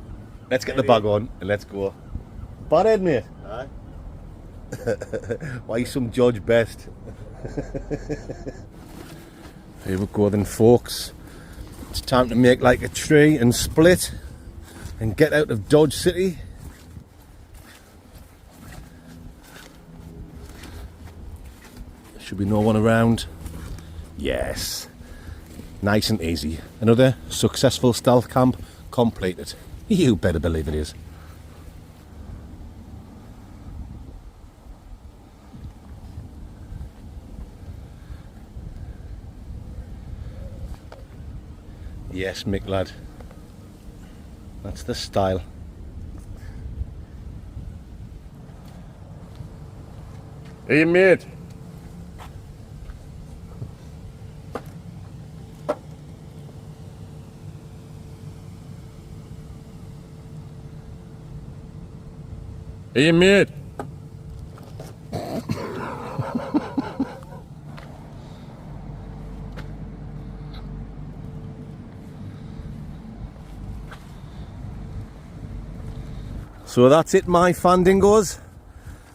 S4: let's get the bag on and let's go. Bad head, mate.
S3: Aye.
S4: Why some George Best? Here we go then, folks. It's time to make like a tree and split and get out of Dodge City. There should be no one around. Yes. Nice and easy. Another successful stealth camp completed. You better believe it is. Yes, Mick lad. That's the style. Hey, mate. Hey, mate. So that's it, my fandingos.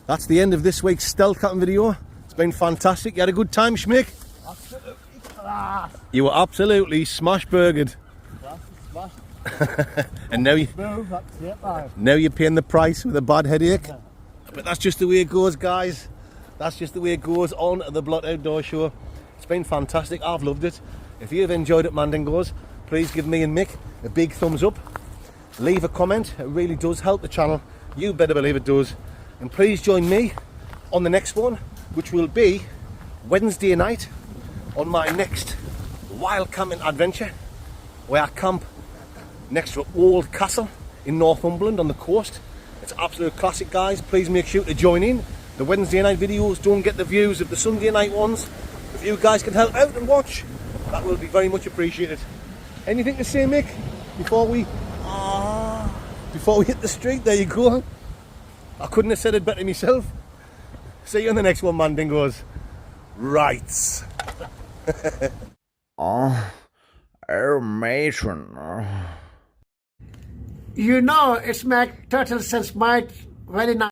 S4: That's the end of this week's stealth camping video. It's been fantastic. You had a good time, Schmick?
S3: Absolutely class.
S4: You were absolutely smash-burgered.
S3: Class.
S1: And now you
S3: Move, that's it, right.
S1: now you're paying the price with a bad headache. But that's just the way it goes, guys. That's just the way it goes on the Blot Outdoor Show. It's been fantastic. I've loved it. If you've enjoyed it, Mandingos, please give me and Mick a big thumbs up. Leave a comment. It really does help the channel. You better believe it does. And please join me on the next one, which will be Wednesday night on my next wild camping adventure, where I camp next to an old castle in Northumberland on the coast. It's an absolute classic, guys. Please make sure to join in. The Wednesday night videos don't get the views of the Sunday night ones. If you guys can help out and watch, that will be very much appreciated. Anything to say, Mick, before we hit the street? There you go. I couldn't have said it better myself. See you on the next one, Mandingos. Rights.
S2: Oh, matron.
S5: You know, it's Mac Turtle says Mike very nice.